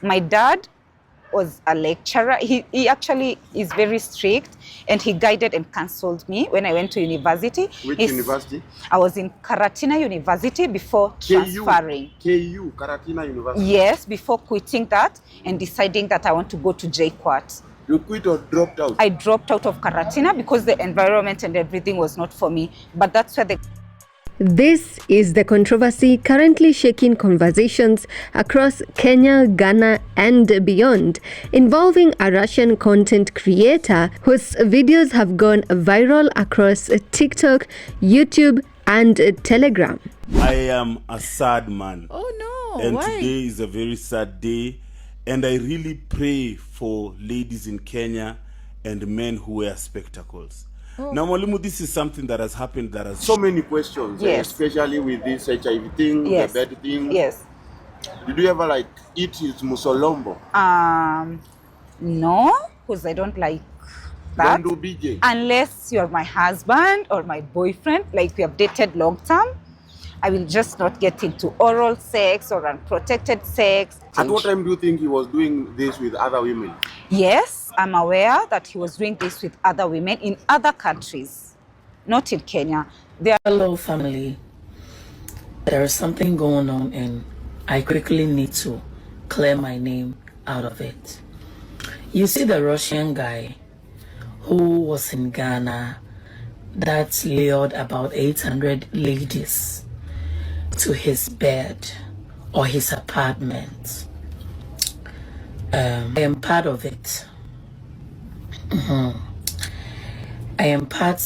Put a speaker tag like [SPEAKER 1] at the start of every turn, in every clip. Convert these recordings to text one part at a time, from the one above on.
[SPEAKER 1] My dad was a lecturer. He actually is very strict, and he guided and counseled me when I went to university.
[SPEAKER 2] Which university?
[SPEAKER 1] I was in Karatina University before transferring.
[SPEAKER 2] KU, Karatina University?
[SPEAKER 1] Yes, before quitting that and deciding that I want to go to JKUAT.
[SPEAKER 2] You quit or dropped out?
[SPEAKER 1] I dropped out of Karatina because the environment and everything was not for me. But that's where the...
[SPEAKER 3] This is the controversy currently shaking conversations across Kenya, Ghana, and beyond, involving a Russian content creator whose videos have gone viral across TikTok, YouTube, and Telegram.
[SPEAKER 4] I am a sad man.
[SPEAKER 5] Oh no,
[SPEAKER 4] and
[SPEAKER 5] why?
[SPEAKER 4] Today is a very sad day, and I really pray for ladies in Kenya and men who wear spectacles. Now, Mwalimu, this is something that has happened that has...
[SPEAKER 2] So many questions,
[SPEAKER 1] Yes.
[SPEAKER 2] Especially with this HIV thing,
[SPEAKER 1] Yes.
[SPEAKER 2] the bed thing.
[SPEAKER 1] Yes.
[SPEAKER 2] Did you ever like eat his musolombo?
[SPEAKER 1] No, because I don't like that.
[SPEAKER 2] Don't do BJ.
[SPEAKER 1] Unless you're my husband or my boyfriend, like we have dated long term, I will just not get into oral sex or unprotected sex.
[SPEAKER 2] At what time do you think he was doing this with other women?
[SPEAKER 1] Yes, I'm aware that he was doing this with other women in other countries, not in Kenya.
[SPEAKER 5] Hello, family. There is something going on, and I quickly need to clear my name out of it. You see the Russian guy who was in Ghana that lured about 800 ladies to his bed or his apartment. I am part of it. I am part.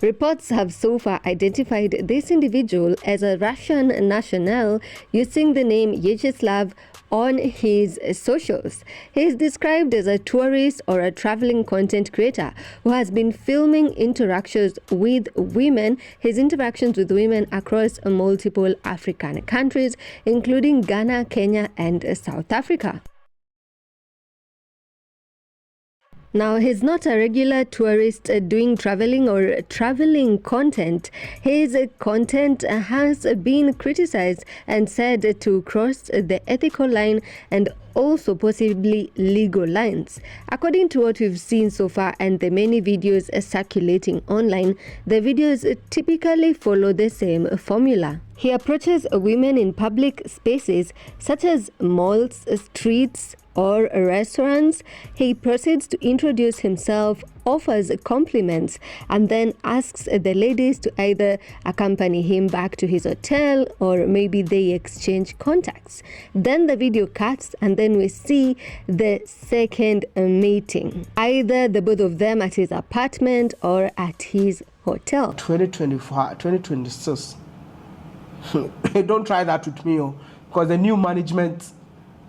[SPEAKER 3] Reports have so far identified this individual as a Russian national using the name Vyacheslav on his socials. He is described as a tourist or a traveling content creator who has been filming interactions with women, his interactions with women across multiple African countries, including Ghana, Kenya, and South Africa. Now, he's not a regular tourist doing traveling or traveling content. His content has been criticized and said to cross the ethical line and also possibly legal lines. According to what we've seen so far and the many videos circulating online, the videos typically follow the same formula. He approaches women in public spaces such as malls, streets, or restaurants. He proceeds to introduce himself, offers compliments, and then asks the ladies to either accompany him back to his hotel or maybe they exchange contacts. Then the video cuts and then we see the second meeting, either the both of them at his apartment or at his hotel.
[SPEAKER 6] 2025, 2026. Don't try that with me, because the new management,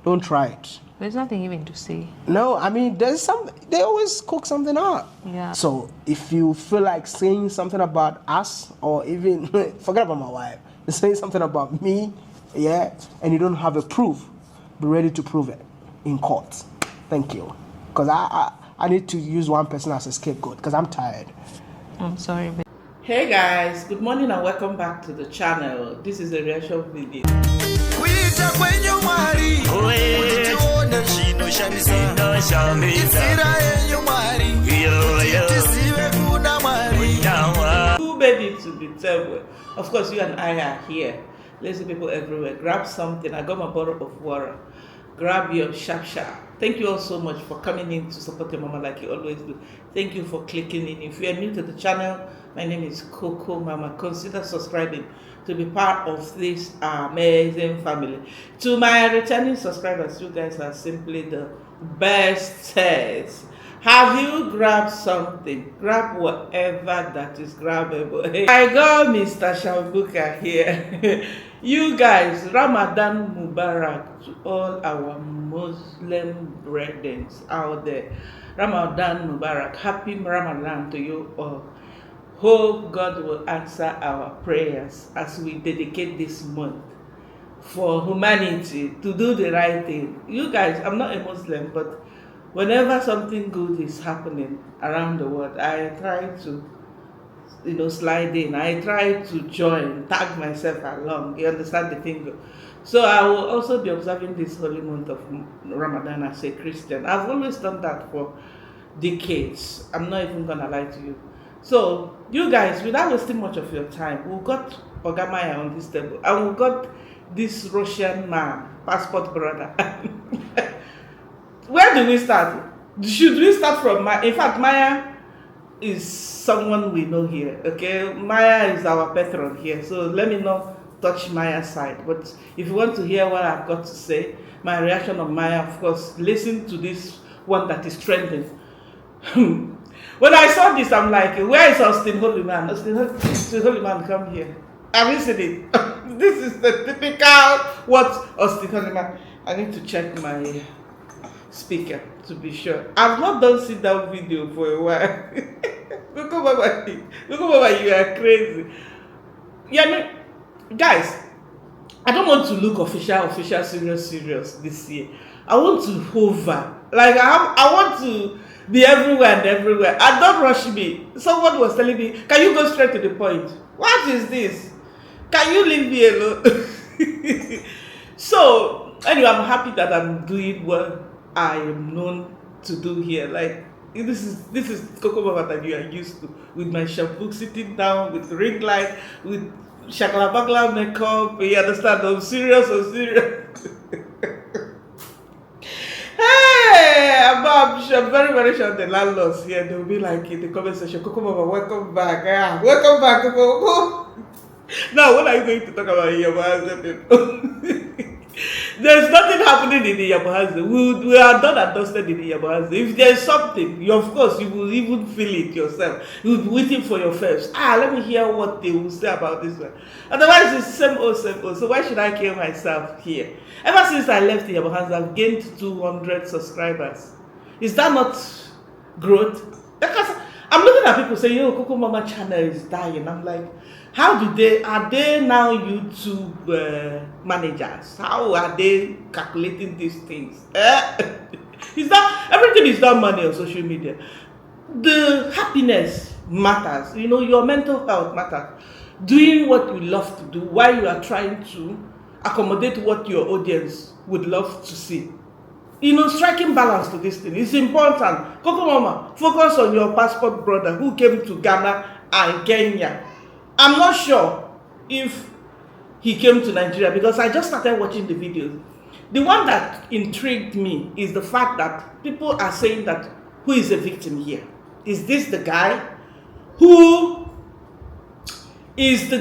[SPEAKER 6] don't try it.
[SPEAKER 7] There's nothing even to say.
[SPEAKER 6] No, I mean, they always cook something up.
[SPEAKER 7] Yeah.
[SPEAKER 6] So if you feel like saying something about us, or even, forget about my wife, saying something about me, yeah, and you don't have a proof, be ready to prove it in court. Thank you. Because I need to use one person as a scapegoat, because I'm tired.
[SPEAKER 7] I'm sorry, but
[SPEAKER 5] Hey guys, good morning and welcome back to the channel. This is a reaction video. Too baby to be terrible. Of course, you and I are here. Lazy people everywhere. Grab something. I got my bottle of water. Grab your sharp. Thank you all so much for coming in to support your mama like you always do. Thank you for clicking in. If you are new to the channel, my name is Cocomama. Consider subscribing to be part of this amazing family. To my returning subscribers, you guys are simply the bestest. Have you grabbed something? Grab whatever that is grabbable. I got Mr. Shambuka here. You guys, Ramadan Mubarak to all our Muslim brethren out there. Ramadan Mubarak. Happy Ramadan to you all. Hope God will answer our prayers as we dedicate this month for humanity to do the right thing. You guys, I'm not a Muslim, but whenever something good is happening around the world, I try to, slide in. I try to join, tag myself along. You understand the thing? So I will also be observing this holy month of Ramadan as a Christian. I've always done that for decades. I'm not even gonna lie to you. So you guys, without wasting much of your time, we got Wodemaya on this table, and we got this Russian man, passport brother. Where do we start? Should we start from Maya? In fact, Maya is someone we know here. Okay, Maya is our patron here. So let me not touch Maya's side. But if you want to hear what I've got to say, my reaction on Maya, of course, listen to this one that is trending. When I saw this, I'm like, where is Austin Holyman? Austin Holyman, come here. Have you seen it? This is the typical what Austin Holyman. I need to check my speaker to be sure. I've not done sit down video for a while. Look over, you are crazy. Yeah, guys, I don't want to look official, serious this year. I want to hover. Like I want to be everywhere and everywhere. And don't rush me. Someone was telling me, can you go straight to the point? What is this? Can you leave me alone? So, anyway, I'm happy that I'm doing what I am known to do here. Like, this is Cocomama that you are used to, with my shampoo sitting down, with ring light, with shakalabagla makeup. You understand? I'm serious. Hey, I'm very sure the landlords here, they'll be like in the comment section, Cocomama, welcome back. Ah, welcome back, Cocomama. Now, what are you going to talk about here? There's nothing happening in the Yabuhaze. We are done and dusted in the Yabuhaze. If there's something, you, of course, you will even feel it yourself. You'll be waiting for your first. Let me hear what they will say about this one. Otherwise, it's same old. So why should I kill myself here? Ever since I left the Yabuhaze, I've gained 200 subscribers. Is that not growth? Because I'm looking at people saying, yo, Cocomama channel is dying. I'm like, are they now YouTube managers? How are they calculating these things? Everything is not money on social media. The happiness matters. You know, your mental health matters. Doing what you love to do while you are trying to accommodate what your audience would love to see. You know, striking balance to this thing is important. Cocomama, focus on your passport brother who came to Ghana and Kenya. I'm not sure if he came to Nigeria because I just started watching the videos. The one that intrigued me is the fact that people are saying that who is a victim here? Is this the guy who is the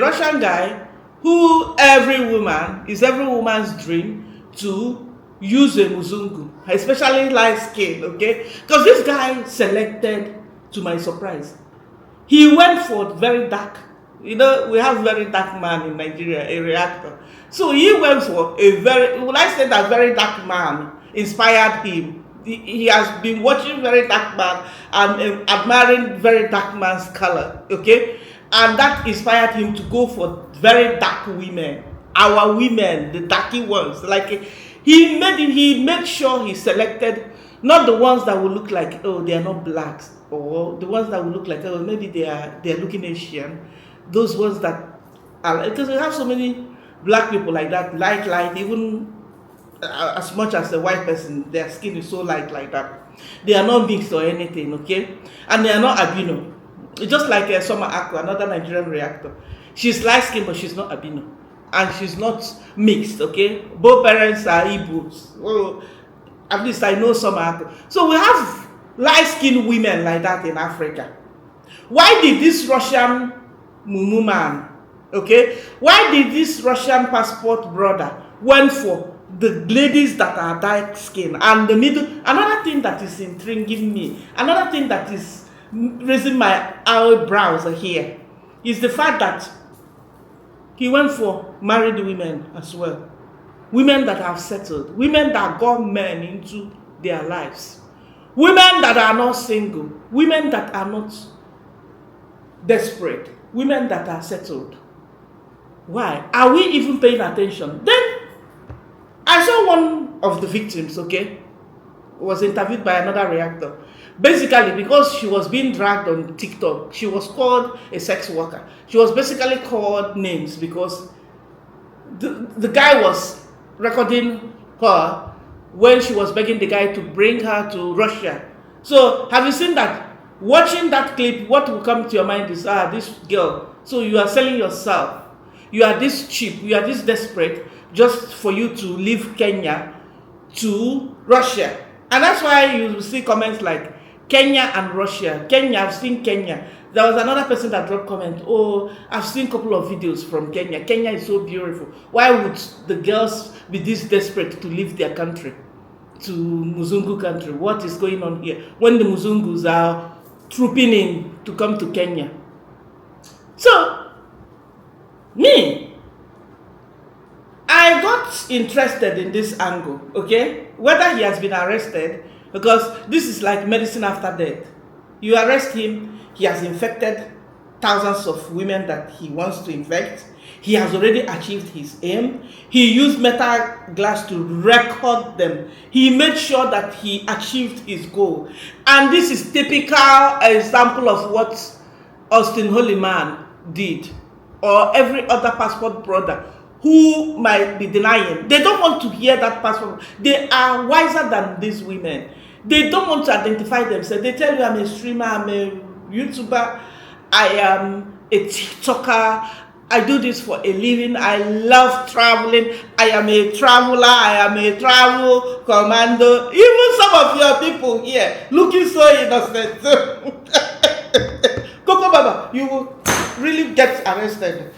[SPEAKER 5] Russian guy who every woman's dream to use a Muzungu, especially light skin, okay? Because this guy selected, to my surprise, he went for very dark. You know, we have very dark man in Nigeria, a reactor. So he went for a very dark man inspired him. He has been watching very dark man and admiring very dark man's color, okay? And that inspired him to go for very dark women. Our women, the darky ones. Like he made sure he selected not the ones that will look like, oh, they are not blacks, or the ones that will look like, oh, maybe they are looking Asian. Those ones that are, because we have so many black people like that, light, even as much as a white person, their skin is so light like that. They are not mixed or anything, okay? And they are not albino. It's just like Summer Aqua, another Nigerian reactor. She's light skinned, but she's not albino. And she's not mixed, okay? Both parents are Igbos. Well, at least I know Summer Aqua. So we have light-skinned women like that in Africa. Why did this Russian mumu man, okay? Why did this Russian passport brother went for the ladies that are dark-skinned and the middle? Another thing that is intriguing me, another thing that is raising my eyebrows here, is the fact that he went for married women as well. Women that have settled, women that got men into their lives, women that are not single, women that are not desperate, women that are settled. Why? Are we even paying attention? Then I saw one of the victims, okay, was interviewed by another reactor. Basically, because she was being dragged on TikTok, she was called a sex worker. She was basically called names because the guy was recording her when she was begging the guy to bring her to Russia. So have you seen that? Watching that clip, what will come to your mind is, this girl. So you are selling yourself. You are this cheap. You are this desperate just for you to leave Kenya to Russia. And that's why you see comments like Kenya and Russia. Kenya, I've seen Kenya. There was another person that dropped comment, oh, I've seen a couple of videos from Kenya. Kenya is so beautiful. Why would the girls be this desperate to leave their country to Muzungu country? What is going on here? When the Muzungus are trooping in to come to Kenya. So, me, I got interested in this angle, okay? Whether he has been arrested, because this is like medicine after death. You arrest him, he has infected thousands of women that he wants to infect. He has already achieved his aim. He used metal glass to record them. He made sure that he achieved his goal. And this is typical example of what Austin Holyman did, or every other passport brother who might be denying. They don't want to hear that passport. They are wiser than these women. They don't want to identify themselves. They tell you, I'm a streamer, I'm a YouTuber, I am a TikToker, I do this for a living, I love traveling, I am a traveler, I am a travel commando. Even some of your people here looking so innocent. Cocomama, you will really get arrested.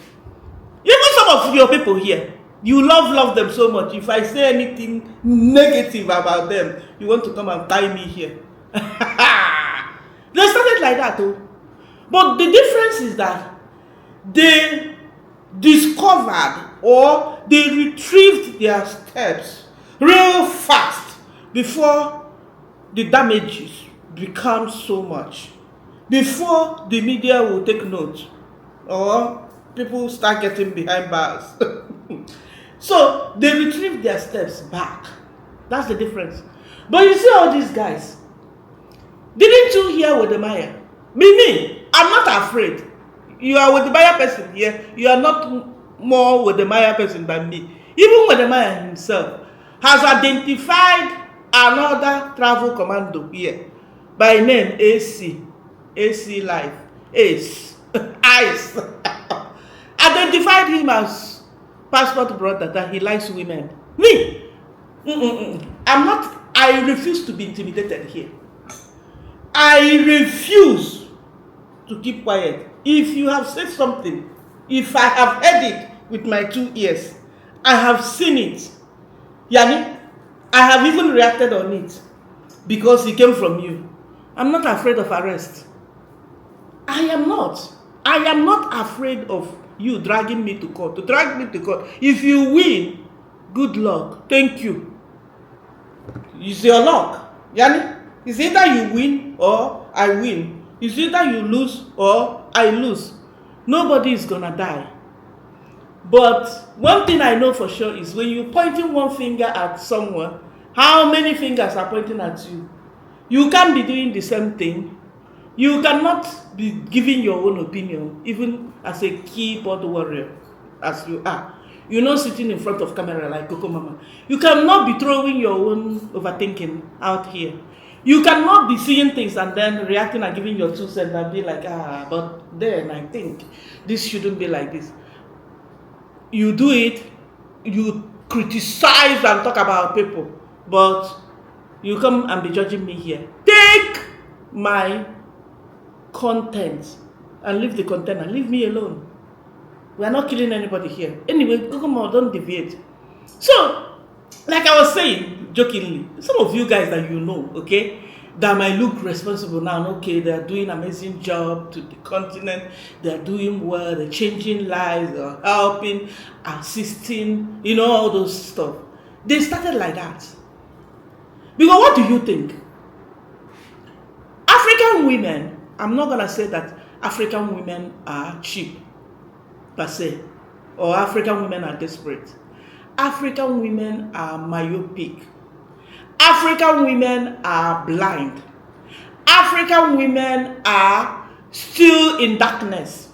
[SPEAKER 5] Even some of your people here, you love them so much. If I say anything negative about them, you want to come and tie me here. They started like that too. But the difference is that they discovered or they retrieved their steps real fast before the damages become so much. Before the media will take note or people start getting behind bars. So they retrieve their steps back. That's the difference. But you see all these guys. Didn't you hear Wodemaya? Me, I'm not afraid. You are Wodemaya person here. You are not more Wodemaya person than me. Even Wodemaya himself has identified another travel commando here by name AC Life, Ace, Ice. Identified him as passport brother that he likes women. Me, I'm not. I refuse to be intimidated here. I refuse to keep quiet. If you have said something, if I have heard it with my 2 ears, I have seen it. Yani, I have even reacted on it because it came from you. I'm not afraid of arrest. I am not. I am not afraid of you dragging me to court. To drag me to court. If you win, good luck. Thank you. It's your luck. Yani, it's either you win or I win. It's either you lose or I lose. Nobody is gonna die. But one thing I know for sure is when you're pointing one finger at someone, how many fingers are pointing at you? You can't be doing the same thing. You cannot be giving your own opinion, even as a keyboard warrior, as you are. You're not sitting in front of camera like Cocomama. You cannot be throwing your own overthinking out here. You cannot be seeing things and then reacting and giving your 2 cents and be like, but then I think this shouldn't be like this. You do it, you criticize and talk about people, but you come and be judging me here. Take my content and leave the content and leave me alone. We are not killing anybody here. Anyway, Cocomama, don't deviate. So, like I was saying, jokingly, some of you guys that you know, okay, that might look responsible now, okay, they're doing an amazing job to the continent, they're doing well, they're changing lives, they're helping, assisting, you know, all those stuff. They started like that. Because what do you think? African women, I'm not going to say that African women are cheap, per se, or African women are desperate. African women are myopic. African women are blind. African women are still in darkness.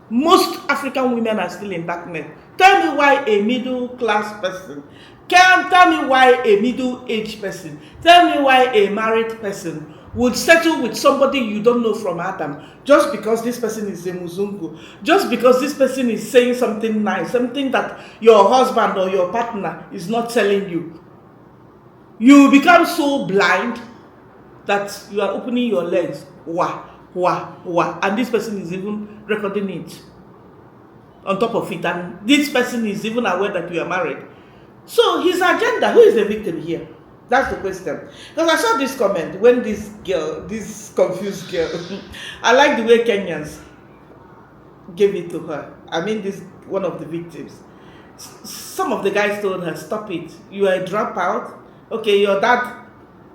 [SPEAKER 5] Most African women are still in darkness Tell me why a middle class person. Tell me why a middle-aged person. Tell me why a married person would settle with somebody you don't know from Adam just because this person is a Muzungu, just because this person is saying something nice, something that your husband or your partner is not telling you. You become so blind that you are opening your legs, wah, wah, wah, and this person is even recording it on top of it, and this person is even aware that you are married. So his agenda, who is the victim here? That's the question. Because I saw this comment when this girl, this confused girl, I like the way Kenyans gave it to her. I mean, this one of the victims. Some of the guys told her, stop it. You are a dropout. Okay, your dad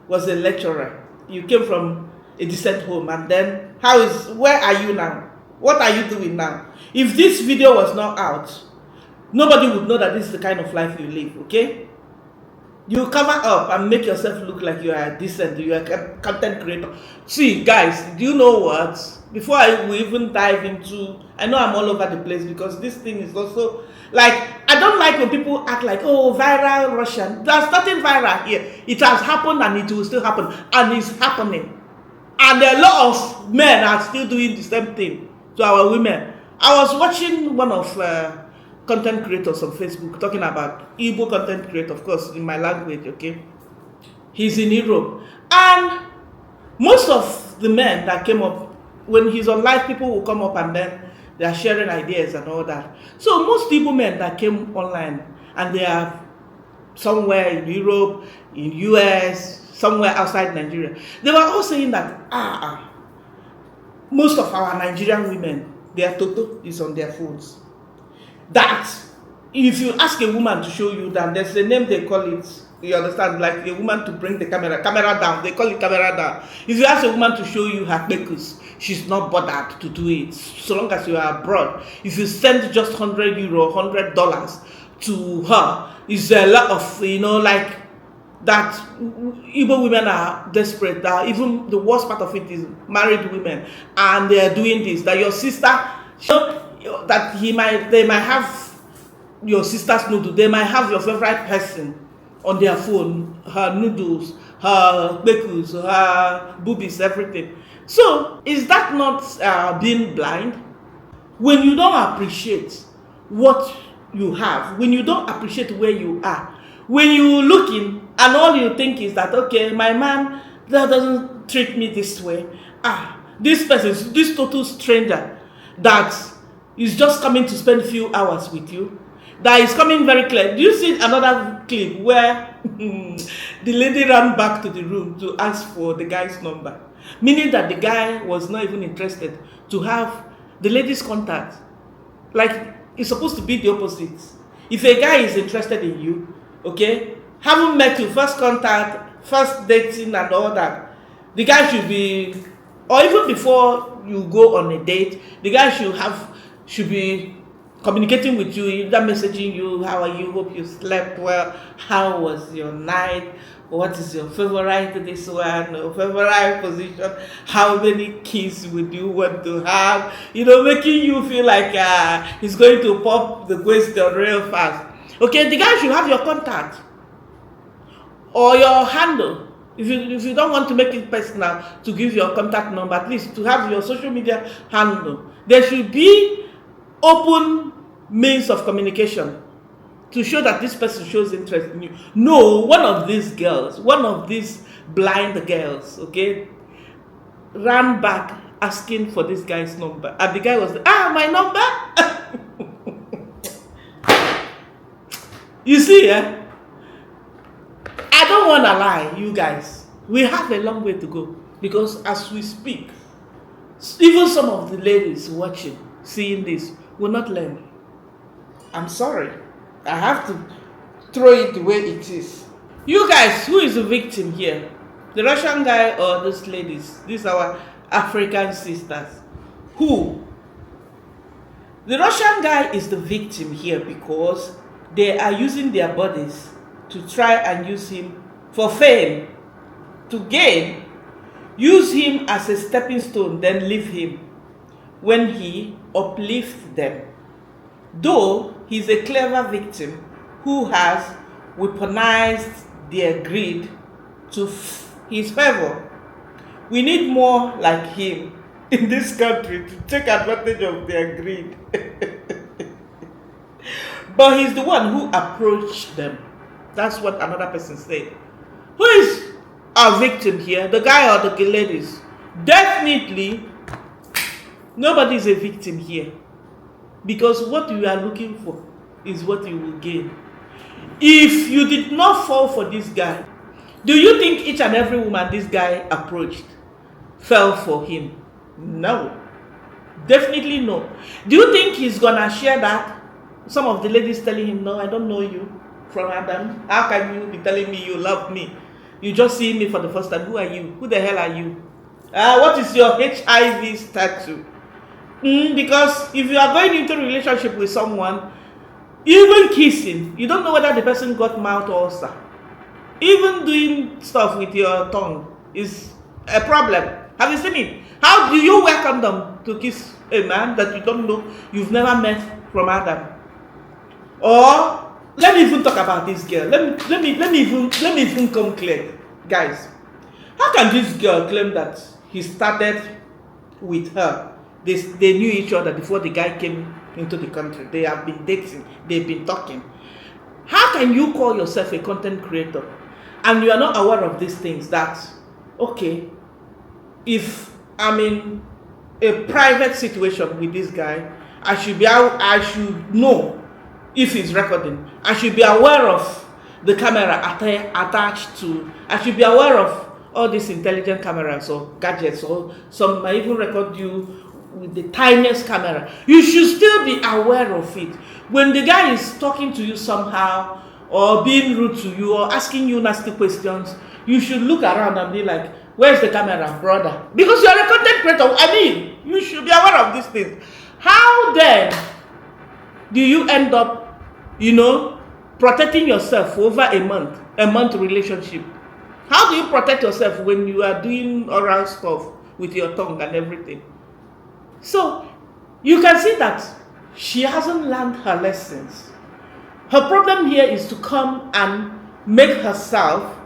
[SPEAKER 5] was a lecturer. You came from a decent home, and then where are you now? What are you doing now? If this video was not out, nobody would know that this is the kind of life you live, okay? You cover up and make yourself look like you are decent, you are a content creator. See, guys, do you know what? Before we even dive into, I know I'm all over the place because this thing is also, like, I don't like when people act like, oh, viral Russian. There's nothing viral here. It has happened and it will still happen. And it's happening. And a lot of men are still doing the same thing to our women. I was watching one of content creators on Facebook talking about Igbo content creator, of course, in my language, okay? He's in Europe. And most of the men that came up, when he's on live, people will come up and then they are sharing ideas and all that. So most Igbo men that came online and they are somewhere in Europe, in US, somewhere outside Nigeria, they were all saying that, most of our Nigerian women, their toto is on their phones. That if you ask a woman to show you that, there's a name they call it, you understand, like a woman to bring the camera down, they call it camera down. If you ask a woman to show you her bekus, she's not bothered to do it, so long as you are abroad. If you send just €100, $100 to her, it's a lot of, like that. Igbo women are desperate. That even the worst part of it is married women, and they are doing this. That your sister, that they might have your sister's noodle, they might have your favorite person on their phone, her noodles, her bekus, her boobies, everything. So is that not being blind? When you don't appreciate what you have, when you don't appreciate where you are, when you looking and all you think is that, okay, my man that doesn't treat me this way, this person, this total stranger that is just coming to spend a few hours with you, that is coming very clear. Do you see another clip where the lady ran back to the room to ask for the guy's number, meaning that the guy was not even interested to have the lady's contact? Like, it's supposed to be the opposite. If a guy is interested in you, okay, haven't met you, first contact, first dating and all that, the guy should be, or even before you go on a date, the guy should be communicating with you, either messaging you, how are you, hope you slept well, how was your night, what is your favorite this one, or favorite position, how many kids would you want to have, making you feel like he's going to pop the question real fast. Okay, the guy should have your contact or your handle. If you don't want to make it personal, to give your contact number, at least to have your social media handle. There should be open means of communication to show that this person shows interest in you. No, one of these blind girls, okay, ran back asking for this guy's number. And the guy was like, my number? You see, I don't want to lie, you guys. We have a long way to go, because as we speak, even some of the ladies watching, seeing this, will not learn. I'm sorry. I have to throw it the way it is. You guys, who is the victim here? The Russian guy or these ladies? These are our African sisters. Who? The Russian guy is the victim here because they are using their bodies to try and use him for fame, to gain. Use him as a stepping stone, then leave him when he uplifts them. though he's a clever victim who has weaponized their greed to his favor. We need more like him in this country to take advantage of their greed. But he's the one who approached them. That's what another person said. Who is our victim here? The guy or the ladies? Definitely, nobody is a victim here. Because what you are looking for is what you will gain. If you did not fall for this guy, do you think each and every woman this guy approached fell for him? No. Definitely no. Do you think he's gonna share that? Some of the ladies telling him, no, I don't know you from Adam. How can you be telling me you love me? You just see me for the first time. Who are you? Who the hell are you? What is your HIV status? Because if you are going into a relationship with someone, even kissing, you don't know whether the person got mouth ulcer. Even doing stuff with your tongue is a problem. Have you seen it? How do you welcome them to kiss a man that you don't know, you've never met from Adam? Or let me even talk about this girl. Let me even come clear, guys. How can this girl claim that he started with her? They knew each other before the guy came into the country. They have been dating. They've been talking. How can you call yourself a content creator and you are not aware of these things? That, okay, if I'm in a private situation with this guy, I should know if he's recording. I should be aware of the camera attached to. I should be aware of all these intelligent cameras or gadgets, or some might even record you with the tiniest camera. You should still be aware of it. When the guy is talking to you somehow, or being rude to you, or asking you nasty questions, you should look around and be like, where's the camera, brother? Because you are a content creator. I mean, you should be aware of these things. How then do you end up, protecting yourself for over a month relationship? How do you protect yourself when you are doing oral stuff with your tongue and everything? So you can see that she hasn't learned her lessons. Her problem here is to come and make herself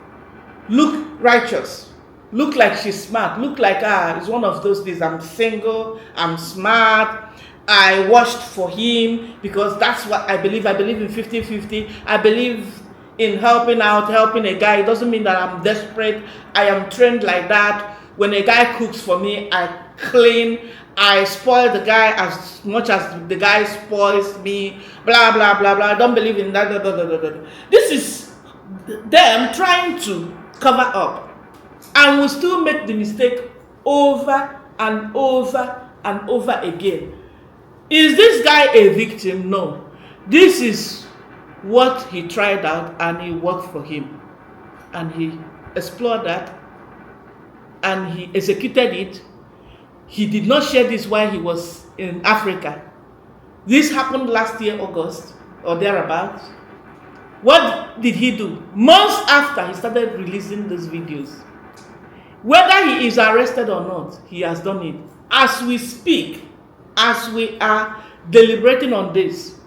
[SPEAKER 5] look righteous, look like she's smart, look like, it's one of those days, I'm single, I'm smart, I watched for him because that's what I believe. I believe in 50-50. I believe in helping out, helping a guy. It doesn't mean that I'm desperate. I am trained like that. When a guy cooks for me, I clean. I spoil the guy as much as the guy spoils me. Blah, blah, blah, blah. I don't believe in that. Blah, blah, blah, blah. This is them trying to cover up. And will still make the mistake over and over and over again. Is this guy a victim? No. This is what he tried out and it worked for him. And he explored that and he executed it. He did not share this while he was in Africa. This happened last year, August or thereabouts. What did he do? Months after he started releasing those videos. Whether he is arrested or not, he has done it. As we speak, as we are deliberating on this,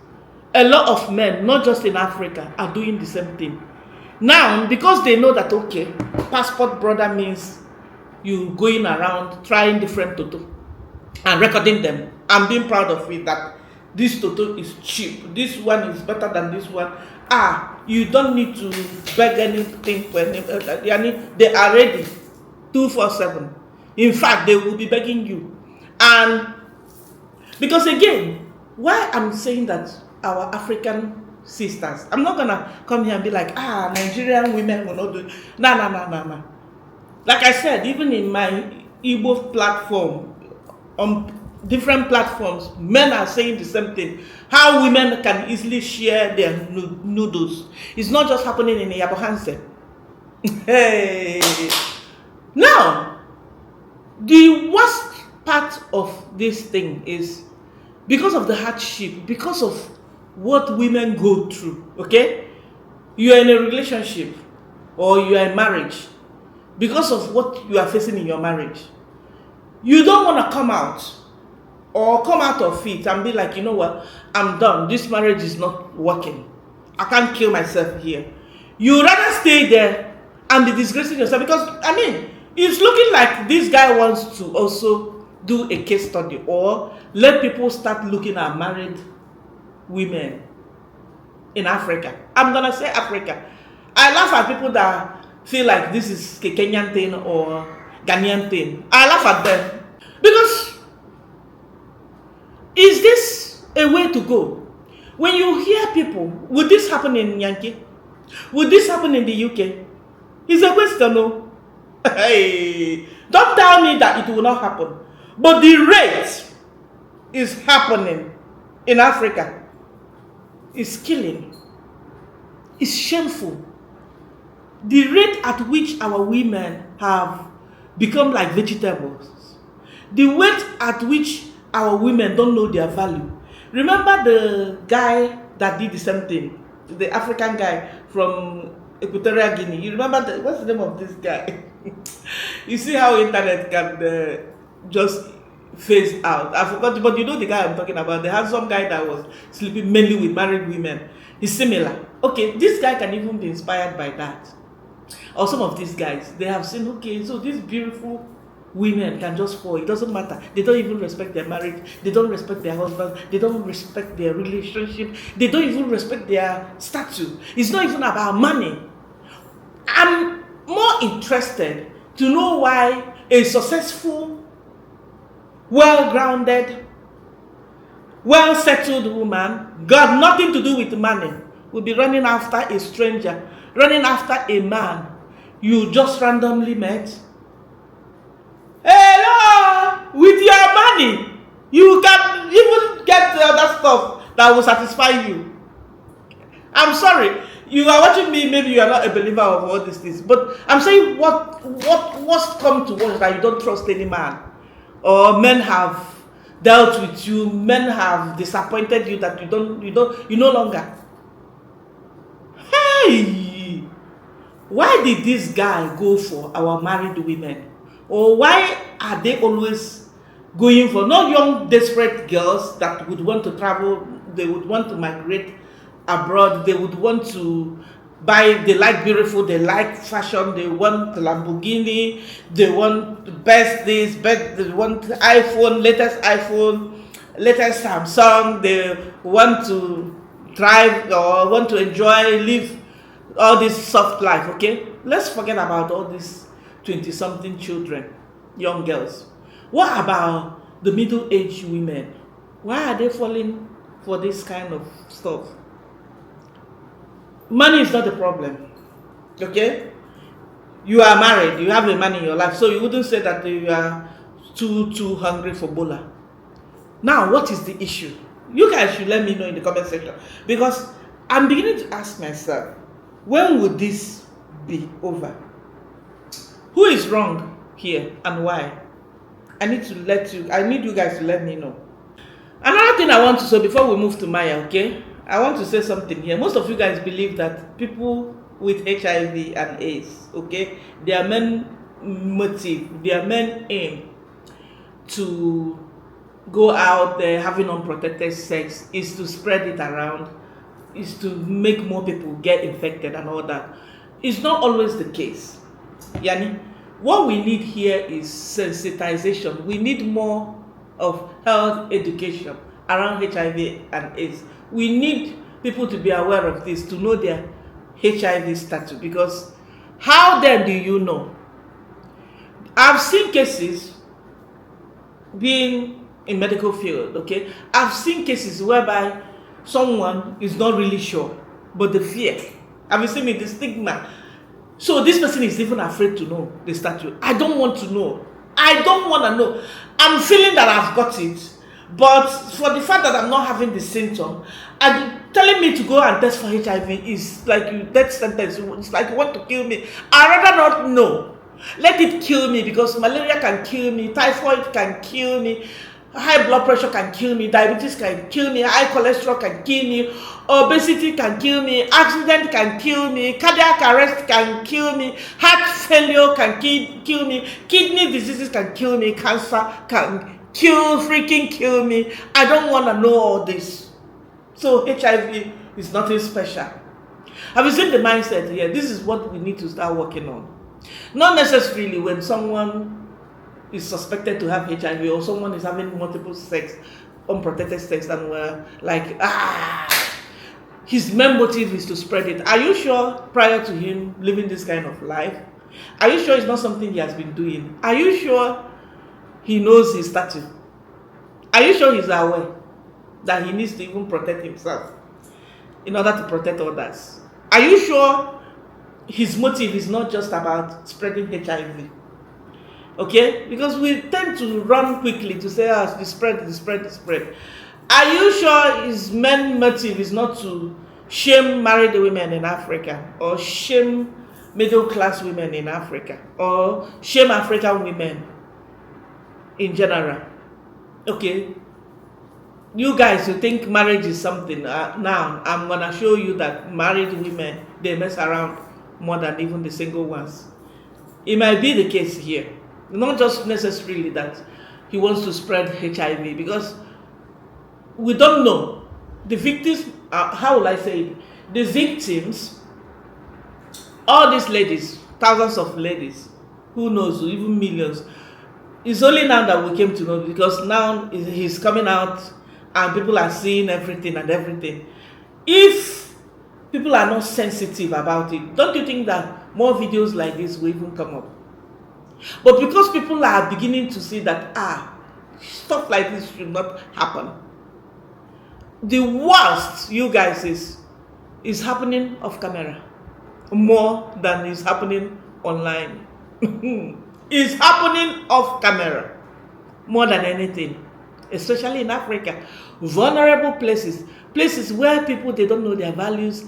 [SPEAKER 5] a lot of men, not just in Africa, are doing the same thing. Now, because they know that, okay, passport brother means you going around trying different toto and recording them and being proud of it, that this toto is cheap, this one is better than this one. You don't need to beg anything for anything. They are ready 247. In fact, they will be begging you. And because again, why I'm saying that our African sisters, I'm not gonna come here and be like, Nigerian women will not do it. No. Like I said, even in my Igbo platform, on different platforms, men are saying the same thing. How women can easily share their noodles. It's not just happening in Yabohanse. Hey. Now, the worst part of this thing is because of the hardship, because of what women go through, okay? You are in a relationship or you are in marriage, because of what you are facing in your marriage. You don't want to come out or come out of it and be like, you know what, I'm done. This marriage is not working. I can't kill myself here. You rather stay there and be disgracing yourself, because I mean, it's looking like this guy wants to also do a case study or let people start looking at married women in Africa. I'm gonna say Africa. I laugh at people that feel like this is a Kenyan thing or Ghanaian thing. I laugh at them because is this a way to go? When you hear people, would this happen in Yankee? Would this happen in the UK? It's a question, no? Hey, don't tell me that it will not happen. But the rate is happening in Africa. It's killing. It's shameful. The rate at which our women have become like vegetables. The rate at which our women don't know their value. Remember the guy that did the same thing? The African guy from Equatorial Guinea. You remember what's the name of this guy? You see how internet can just phase out. I forgot, but you know the guy I'm talking about. The handsome guy that was sleeping mainly with married women. He's similar. Okay, this guy can even be inspired by that. Or some of these guys, they have seen, okay, so these beautiful women can just fall. It doesn't matter. They don't even respect their marriage. They don't respect their husband. They don't respect their relationship. They don't even respect their status. It's not even about money. I'm more interested to know why a successful, well-grounded, well-settled woman, got nothing to do with money, will be running after a stranger, running after a man you just randomly met. Hello! With your money, you can even get the other stuff that will satisfy you. I'm sorry, you are watching me, maybe you are not a believer of all these things, but I'm saying what's come to us that you don't trust any man, or men have dealt with you, men have disappointed you that you no longer. Hey, why did this guy go for our married women? Or why are they always going for not young desperate girls that would want to travel, they would want to migrate abroad, they would want to buy, they like beautiful, they like fashion, they want Lamborghini, they want best this, they want iPhone, latest Samsung, they want to drive or want to enjoy, live all this soft life, okay? Let's forget about all these 20-something children, young girls. What about the middle-aged women? Why are they falling for this kind of stuff? Money is not the problem, okay? You are married, you have a man in your life, so you wouldn't say that you are too hungry for bola. Now, what is the issue? You guys should let me know in the comment section, because I'm beginning to ask myself, when would this be over? Who is wrong here and why? I need you guys to let me know. Another thing I want to say before we move to Maya, okay? I want to say something here. Most of you guys believe that people with HIV and AIDS, okay, their main motive, their main aim to go out there having unprotected sex is to spread it around, is to make more people get infected and all that. It's not always the case. Yani, what we need here is sensitization. We need more of health education around HIV and AIDS. We need people to be aware of this, to know their HIV status, because how then do you know? I've seen cases being in medical field, okay? I've seen cases whereby someone is not really sure, but the fear. Have you seen me? The stigma. So this person is even afraid to know the status. I don't want to know. I don't want to know. I'm feeling that I've got it, but for the fact that I'm not having the symptom, and telling me to go and test for HIV is like you death sentence. It's like you want to kill me. I'd rather not know. Let it kill me, because malaria can kill me, typhoid can kill me, high blood pressure can kill me, diabetes can kill me, high cholesterol can kill me, obesity can kill me, accident can kill me, cardiac arrest can kill me, heart failure can kill me, kidney diseases can kill me, cancer can freaking kill me. I don't want to know all this. So HIV is nothing special. Have you seen the mindset here? This is what we need to start working on. Not necessarily when someone is suspected to have HIV or someone is having multiple sex, unprotected sex, and we're like, his main motive is to spread it. Are you sure prior to him living this kind of life? Are you sure it's not something he has been doing? Are you sure he knows his status? Are you sure he's aware that he needs to even protect himself in order to protect others? Are you sure his motive is not just about spreading HIV? Okay? Because we tend to run quickly to say, the spread, the spread, the spread. Are you sure his main motive is not to shame married women in Africa, or shame middle-class women in Africa, or shame African women in general? Okay? You guys, you think marriage is something. Now, I'm going to show you that married women, they mess around more than even the single ones. It might be the case here. Not just necessarily that he wants to spread HIV, because we don't know. The victims, how will I say it? The victims, all these ladies, thousands of ladies, who knows, even millions. It's only now that we came to know, because now he's coming out and people are seeing everything and everything. If people are not sensitive about it, don't you think that more videos like this will even come up? But because people are beginning to see that, stuff like this should not happen. The worst, you guys, is happening off camera more than is happening online. It's happening off camera more than anything, especially in Africa. Vulnerable places, places where people, they don't know their values,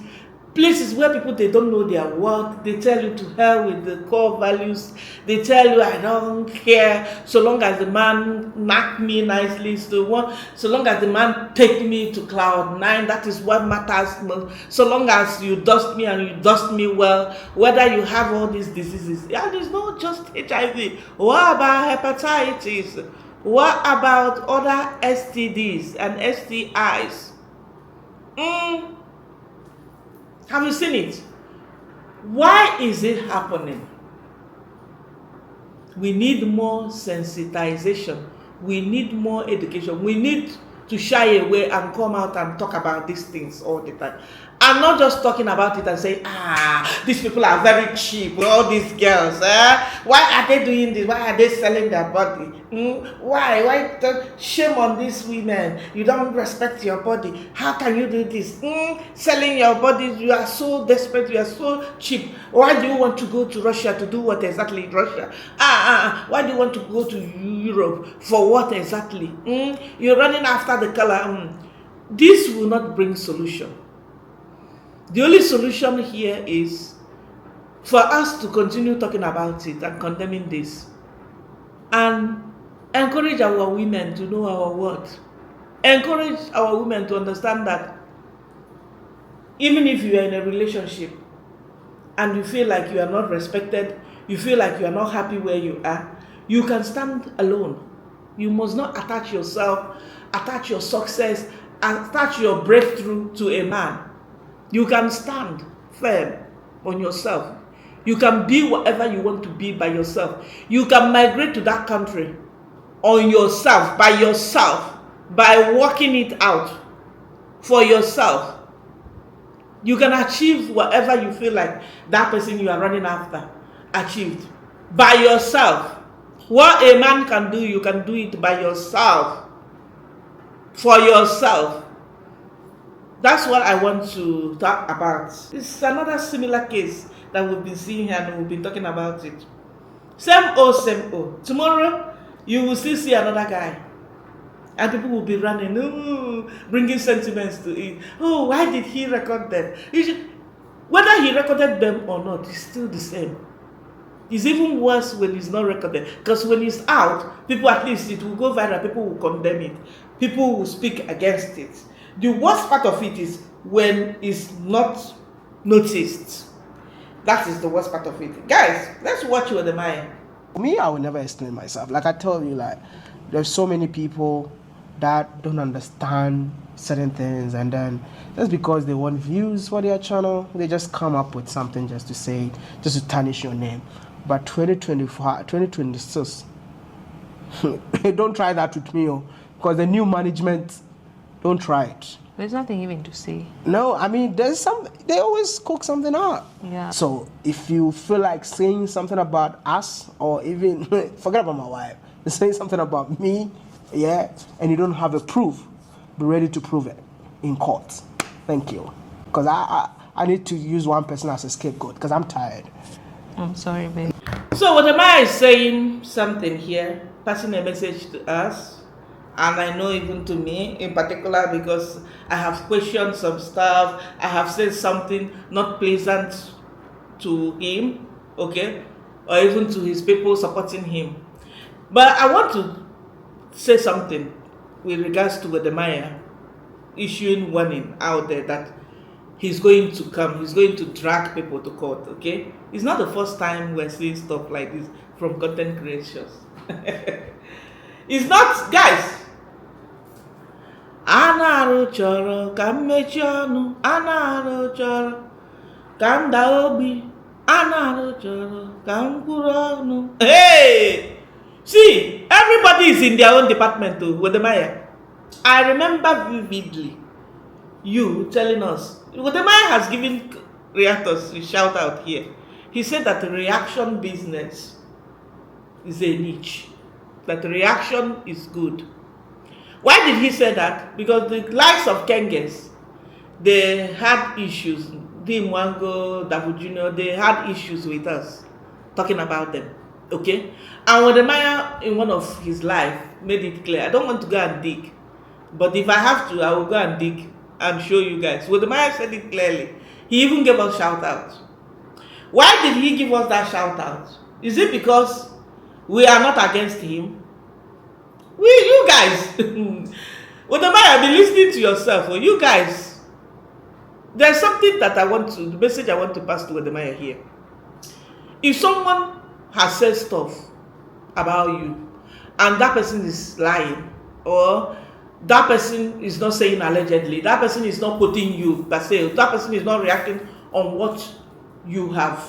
[SPEAKER 5] places where people, they don't know their worth. They tell you to hell with the core values. They tell you, I don't care, so long as the man knock me nicely, so long as the man take me to cloud 9, that is what matters most. So long as you dust me and you dust me well, whether you have all these diseases. Yeah, there's not just HIV. What about hepatitis? What about other STDs and STIs? Have you seen it? Why is it happening? We need more sensitization. We need more education. We need to shy away and come out and talk about these things all the time. I'm not just talking about it and saying, these people are very cheap, all these girls. Why are they doing this? Why are they selling their body? Why? Shame on these women. You don't respect your body. How can you do this? Selling your body, you are so desperate, you are so cheap. Why do you want to go to Russia to do what exactly in Russia? Why do you want to go to Europe for what exactly? You're running after the color. This will not bring solution. The only solution here is for us to continue talking about it and condemning this, and encourage our women to know our worth. Encourage our women to understand that even if you are in a relationship and you feel like you are not respected, you feel like you are not happy where you are, you can stand alone. You must not attach yourself, attach your success, attach your breakthrough to a man. You can stand firm on yourself. You can be whatever you want to be by yourself. You can migrate to that country on yourself, by working it out for yourself. You can achieve whatever you feel like that person you are running after achieved by yourself. What a man can do, you can do it by yourself, for yourself. That's what I want to talk about. It's another similar case that we've been seeing here and we've been talking about it. Same old, same old. Tomorrow, you will still see another guy. And people will be running, bringing sentiments to it. Why did he record them? Whether he recorded them or not, it's still the same. It's even worse when it's not recorded. Because when it's out, people, at least it will go viral. People will condemn it. People will speak against it. The worst part of it is when it's not noticed. That is the worst part of it. Guys, let's watch Wodemaya.
[SPEAKER 6] Me, I will never explain myself. Like I told you, like there's so many people that don't understand certain things, and then just because they want views for their channel, they just come up with something just to say, just to tarnish your name. But 2025, 2026, don't try that with me, because the new management, don't try it.
[SPEAKER 7] There's nothing even to say.
[SPEAKER 6] No, I mean, they always cook something up.
[SPEAKER 7] Yeah.
[SPEAKER 6] So if you feel like saying something about us, or even, forget about my wife, saying something about me, yeah, and you don't have a proof, be ready to prove it in court. Thank you. Because I need to use one person as a scapegoat, because I'm tired.
[SPEAKER 7] I'm sorry, babe.
[SPEAKER 5] So Wodemaya is saying something here, passing a message to us, and I know even to me in particular, because I have questioned some stuff, I have said something not pleasant to him, okay, or even to his people supporting him. But I want to say something with regards to Wodemaya issuing warning out there that he's going to come, he's going to drag people to court, okay? It's not the first time we're seeing stuff like this from content creators. It's not, guys. Anaru choro kamechonu, anaru choro kandaobi, anaru choro kamkuronu. Hey! See, everybody is in their own department too, Wodemaya. I remember vividly you telling us, Wodemaya has given Reactors a shout out here. He said that the reaction business is a niche, that reaction is good. Why did he say that? Because the likes of Kenges, they had issues. Dimwango, Davu Jr., they had issues with us, talking about them. Okay? And Wodemaya, in one of his life, made it clear. I don't want to go and dig. But if I have to, I will go and dig and show you guys. Wodemaya said it clearly. He even gave us shout out. Why did he give us that shout out? Is it because we are not against him? You guys, Wodemaya, be listening to yourself. Or you guys, there's something that the message I want to pass to Wodemaya here. If someone has said stuff about you, and that person is lying, or that person is not saying allegedly, that person is not quoting you per se, that person is not reacting on what you have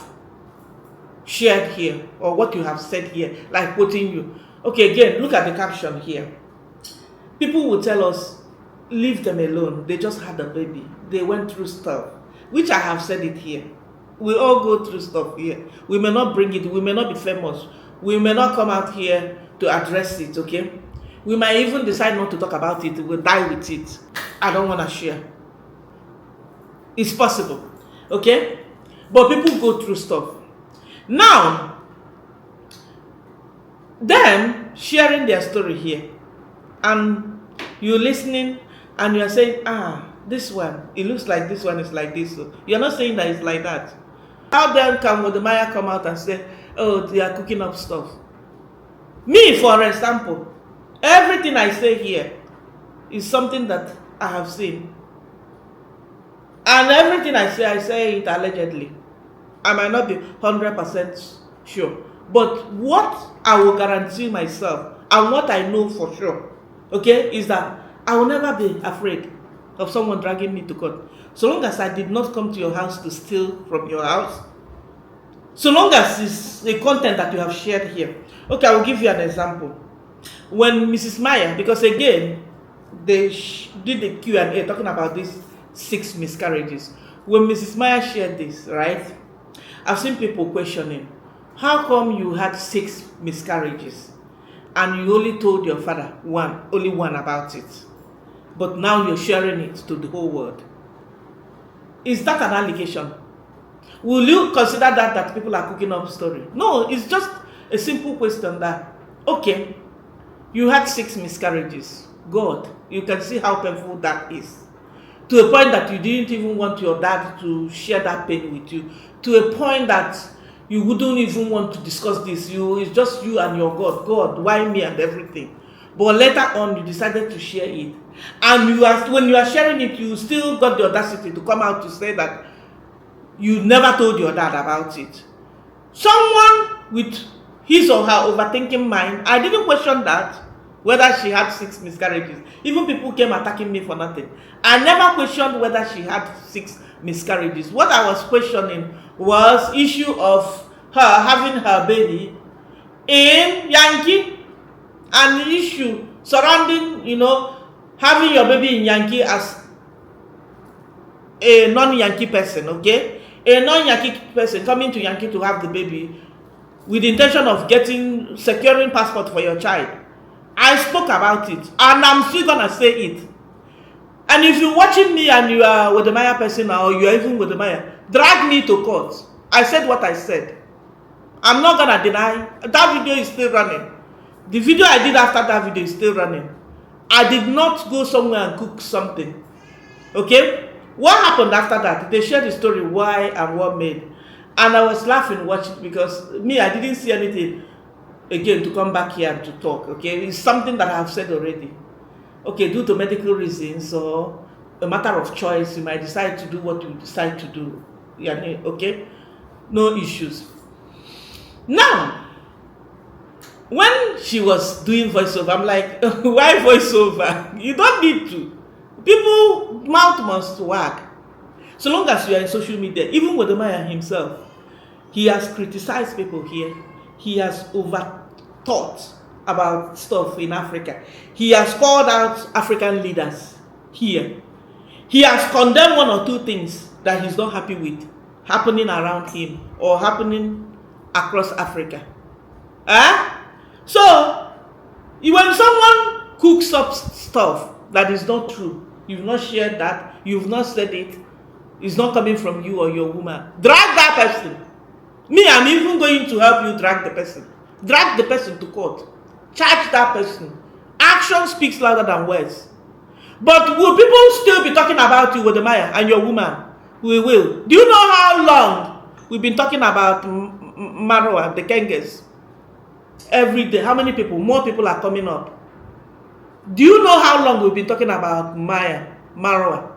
[SPEAKER 5] shared here, or what you have said here, like quoting you. Okay, again, look at the caption here. People will tell us, leave them alone. They just had a baby. They went through stuff, which I have said it here. We all go through stuff here. We may not bring it. We may not be famous. We may not come out here to address it, okay? We might even decide not to talk about it. We'll die with it. I don't want to share. It's possible, okay? But people go through stuff. Now, them sharing their story here, and you're listening and you're saying, this one, it looks like this one is like this. So you're not saying that it's like that. How then can Wodemaya come out and say, oh, they are cooking up stuff? Me, for example, everything I say here is something that I have seen. And everything I say it allegedly. I might not be 100% sure. But what I will guarantee myself, and what I know for sure, okay, is that I will never be afraid of someone dragging me to court. So long as I did not come to your house to steal from your house, so long as it's the content that you have shared here. Okay, I will give you an example. When Mrs. Maya, because again, they did the Q&A talking about these 6 miscarriages. When Mrs. Maya shared this, right, I've seen people questioning, how come you had 6 miscarriages and you only told your father only one about it, but now you're sharing it to the whole world? Is that an allegation? Will you consider that people are cooking up story? No, it's just a simple question that, okay, you had 6 miscarriages. God, you can see how painful that is. To a point that you didn't even want your dad to share that pain with you. To a point that you wouldn't even want to discuss this. It's just you and your God. God, why me and everything? But later on, you decided to share it. And when you are sharing it, you still got the audacity to come out to say that you never told your dad about it. Someone with his or her overthinking mind, I didn't question that. whether she had 6 miscarriages. Even people came attacking me for nothing. I never questioned whether she had 6 miscarriages. What I was questioning was issue of her having her baby in Yankee, and the issue surrounding, having your baby in Yankee as a non-Yankee person, okay? A non-Yankee person coming to Yankee to have the baby with the intention of securing passport for your child. I spoke about it, and I'm still gonna say it. And if you're watching me and you are Wodemaya person, or you are even Wodemaya, drag me to court. I said what I said. I'm not gonna deny. That video is still running. The video I did after that video is still running. I did not go somewhere and cook something. Okay? What happened after that? They shared the story why and what made. And I was laughing watching, because me, I didn't see anything again to come back here and to talk. Okay? It's something that I have said already. Okay, due to medical reasons or a matter of choice, you might decide to do what you decide to do. Yeah, okay? No issues. Now, when she was doing voiceover, I'm like, why voiceover? You don't need to. People, mouth must work. So long as you are in social media, even Wodemaya himself, he has criticized people here. He has overthought about stuff in Africa. He has called out African leaders here. He has condemned one or two things that he's not happy with happening around him or happening across Africa. So, when someone cooks up stuff that is not true, you've not shared that, you've not said it, it's not coming from you or your woman, drag that person. Me, I'm even going to help you drag the person. Drag the person to court. Charge that person. Action speaks louder than words. But will people still be talking about you, Wodemaya, and your woman? We will. Do you know how long we've been talking about Marwa, the Kenges? Every day. How many people? More people are coming up. Do you know how long we've been talking about Marwa?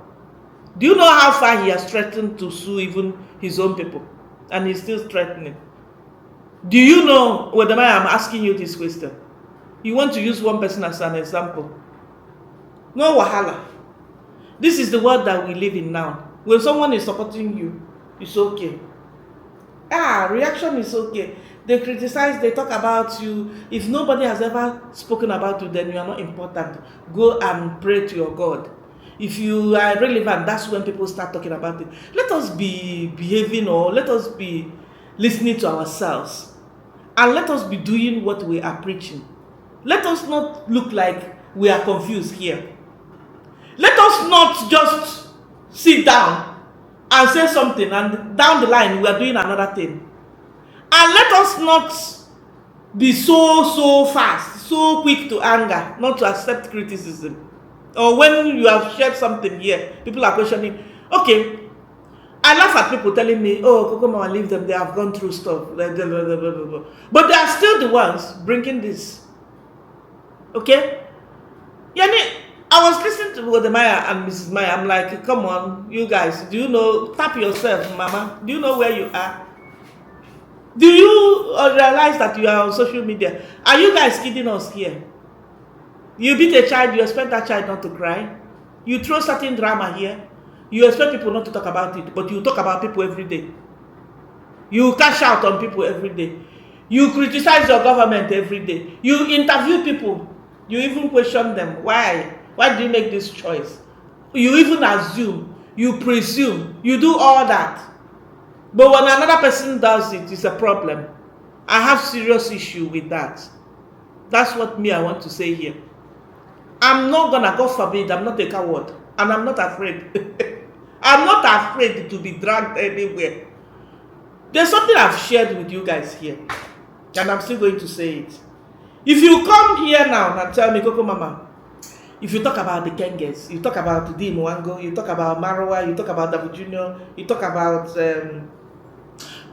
[SPEAKER 5] Do you know how far he has threatened to sue even his own people? And he's still threatening. Do you know, Wodemaya, I'm asking you this question. You want to use one person as an example. No wahala. This is the world that we live in now. When someone is supporting you, it's okay. Reaction is okay. They criticize, they talk about you. If nobody has ever spoken about you, then you are not important. Go and pray to your God. If you are relevant, that's when people start talking about it. Let us be behaving, or let us be listening to ourselves. And let us be doing what we are preaching. Let us not look like we are confused here. Let us not just sit down and say something, and down the line we are doing another thing. And let us not be so fast, so quick to anger, not to accept criticism. Or when you have shared something here, people are questioning. Okay, I laugh at people telling me, oh, Cocomama, leave them, they have gone through stuff. But they are still the ones bringing this. Okay? Yani, I was listening to Wodemaya and Mrs. Maya. I'm like, come on, you guys, do you know, tap yourself, mama. Do you know where you are? Do you realize that you are on social media? Are you guys kidding us here? You beat a child, you expect that child not to cry. You throw certain drama here. You expect people not to talk about it, but you talk about people every day. You cash out on people every day. You criticize your government every day. You interview people. You even question them. Why? Why do you make this choice? You even assume. You presume. You do all that. But when another person does it, it's a problem. I have serious issue with that. That's what I want to say here. I'm not gonna, God forbid, I'm not a coward. And I'm not afraid. I'm not afraid to be dragged anywhere. There's something I've shared with you guys here. And I'm still going to say it. If you come here now and tell me, Cocomama, if you talk about the Kenges, you talk about D. Mwango, you talk about Marwa, you talk about David Jr., you talk about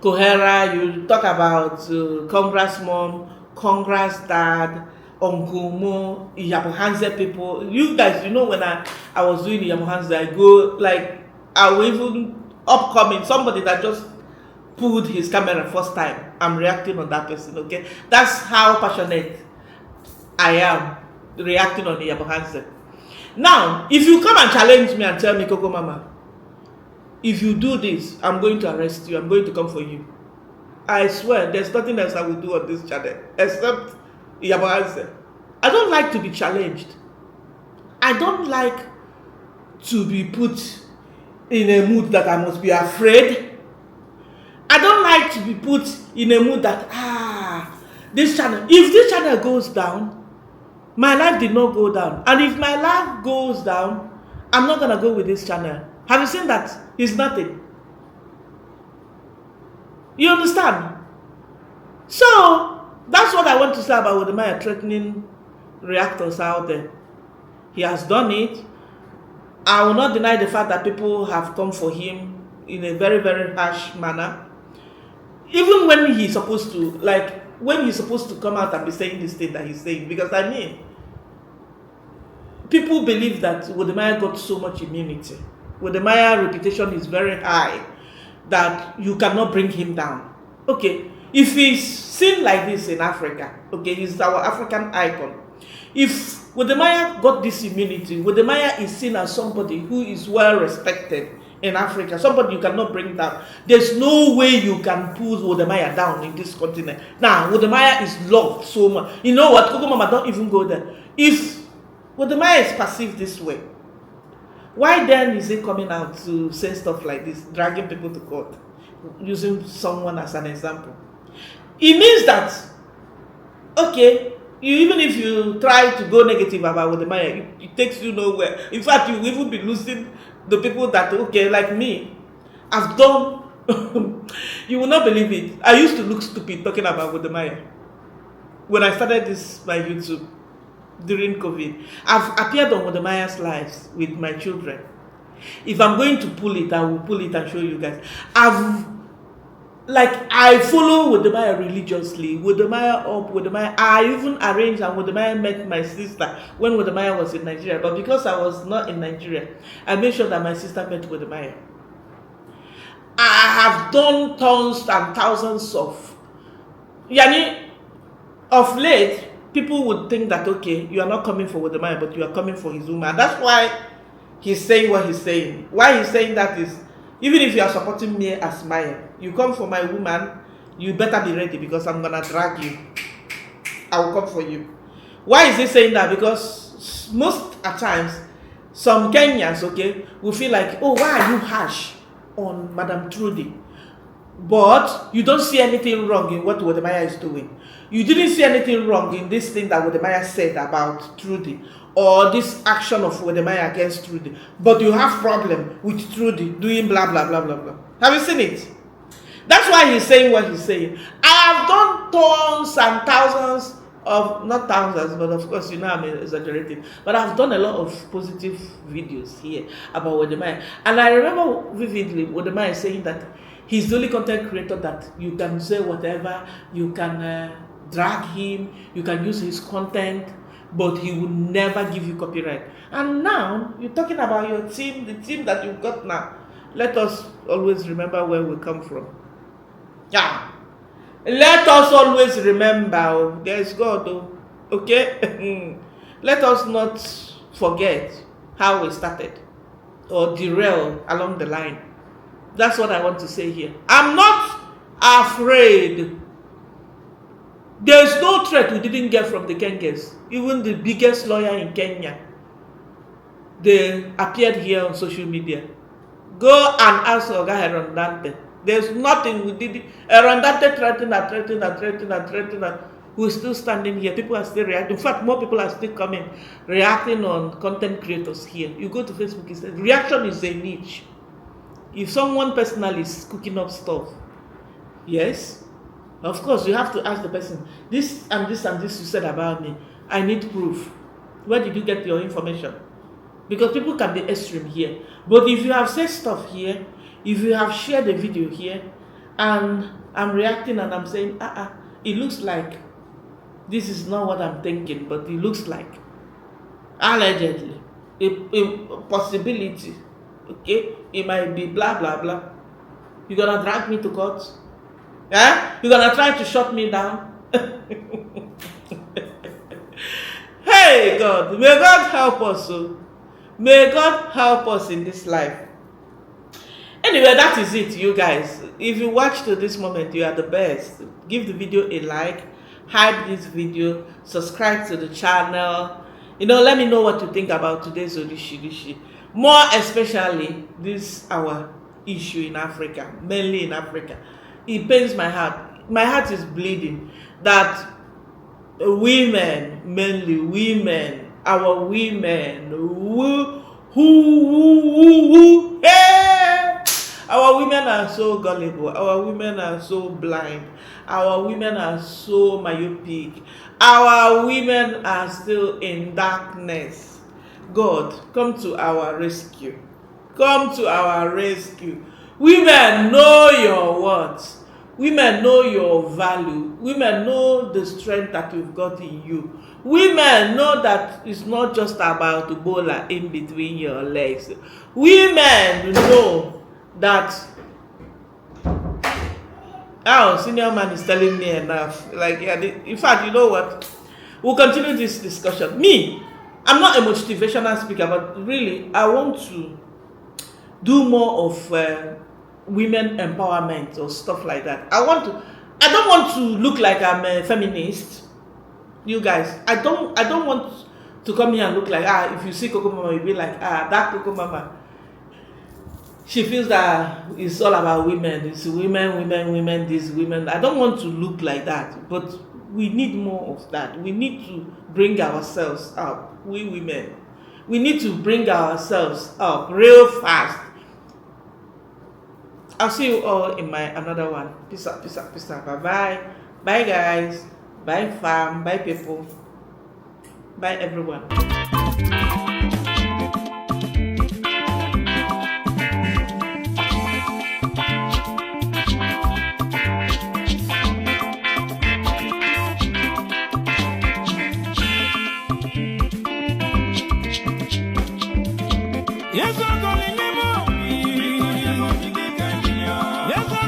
[SPEAKER 5] Kohera, you talk about Congress mom, Congress dad, Uncle Mo, Yamuhanze people. You guys, you know, when I was doing Yamuhanze, I go like, I will even upcoming, somebody that just pulled his camera first time. I'm reacting on that person, okay? That's how passionate I am. reacting on Iyabo Hansen. Now, if you come and challenge me and tell me, Cocomama, if you do this, I'm going to arrest you, I'm going to come for you. I swear, there's nothing else I will do on this channel except Iyabo Hansen. I don't like to be challenged. I don't like to be put in a mood that I must be afraid. I don't like to be put in a mood that, this channel, if this channel goes down, my life did not go down. And if my life goes down, I'm not going to go with this channel. Have you seen that? It's nothing. You understand? So, that's what I want to say about Wodemaya threatening reactors out there. He has done it. I will not deny the fact that people have come for him in a very, very harsh manner. Even when he's supposed to, like, when he's supposed to come out and be saying this thing that he's saying. Because, I mean, people believe that Wodemaya got so much immunity. Wodemaya reputation is very high that you cannot bring him down. Okay, if he's seen like this in Africa, okay, he's our African icon. If Wodemaya got this immunity, Wodemaya is seen as somebody who is well respected in Africa, somebody you cannot bring down. There's no way you can pull Wodemaya down in this continent. Now, Wodemaya is loved so much. You know what? Cocomama, don't even go there. If Wodemaya is perceived this way, why then is he coming out to say stuff like this, dragging people to court, using someone as an example? It means that, okay, even if you try to go negative about Wodemaya, it takes you nowhere. In fact, you will even be losing the people that, okay, like me, I've done, you will not believe it. I used to look stupid talking about Wodemaya when I started this, my YouTube, during COVID. I've appeared on Wodemaya's lives with my children. If I'm going to pull it, I will pull it and show you guys. I follow Wodemaya religiously. Wodemaya up, Wodemaya. I even arranged and Wodemaya met my sister when Wodemaya was in Nigeria. But because I was not in Nigeria, I made sure that my sister met Wodemaya. I have done tons and thousands of, of late, people would think that, okay, you are not coming for Wodemaya, but you are coming for his woman. That's why he's saying what he's saying. Why he's saying that is, even if you are supporting me as Maya, you come for my woman, you better be ready because I'm going to drag you. I will come for you. Why is he saying that? Because most at times, some Kenyans, okay, will feel like, oh, why are you harsh on Madam Trudy? But you don't see anything wrong in what Wodemaya is doing. You didn't see anything wrong in this thing that Wodemaya said about Trudy, or this action of Wodemaya against Trudy. But you have problem with Trudy doing blah, blah, blah, blah, blah. Have you seen it? That's why he's saying what he's saying. I have done tons and thousands of, not thousands, but of course, you know I'm exaggerating, but I've done a lot of positive videos here about Wodemaya. And I remember vividly Wodemaya saying that he's the only content creator that you can say whatever, you can drag him, you can use his content, but he will never give you copyright. And now, you're talking about your team, the team that you've got now. Let us always remember where we come from. Yeah. Let us always remember, there's God, okay? Let us not forget how we started or derail along the line. That's what I want to say here. I'm not afraid. There's no threat we didn't get from the Kenyans. Even the biggest lawyer in Kenya, they appeared here on social media. Go and ask Oga Herondante. There's nothing we did. Herondante threatened. We're still standing here. People are still reacting. In fact, more people are still coming, reacting on content creators here. You go to Facebook, it says, reaction is a niche. If someone personally is cooking up stuff, yes, of course, you have to ask the person, this and this and this you said about me, I need proof. Where did you get your information? Because people can be extreme here. But if you have said stuff here, if you have shared a video here, and I'm reacting and I'm saying, it looks like this is not what I'm thinking, but it looks like, allegedly, a possibility, okay, it might be blah, blah, blah. You're going to drag me to court? Yeah? You're going to try to shut me down? Hey! Hey God, may God help us. Oh. May God help us in this life. Anyway, that is it, you guys. If you watch to this moment, you are the best. Give the video a like, hype this video, subscribe to the channel. You know, let me know what you think about today's Odishi. More especially this our issue in Africa, mainly in Africa. It pains my heart. My heart is bleeding that women, mainly women, our women, hey! Our women are so gullible. Our women are so blind. Our women are so myopic. Our women are still in darkness. God, come to our rescue. Come to our rescue. Women, know your words. Women, know your value. Women, know the strength that you've got in you. Women, know that it's not just about Ebola in between your legs. Women, know that senior man is telling me enough. Like, yeah, in fact, you know what? We'll continue this discussion. Me, I'm not a motivational speaker, but really, I want to do more of women empowerment or stuff like that. I don't want to look like I'm a feminist. You guys, I don't want to come here and look like if you see Cocomama, you'll be like that Cocomama. She feels that it's all about women. It's women, these women. I don't want to look like that, but we need more of that. We need to bring ourselves up. We women, we need to bring ourselves up real fast. I'll see you all in my another one. Peace out. Bye. Bye guys. Bye fam. Bye people. Bye everyone.
[SPEAKER 8] Yes, I'm calling you Yes,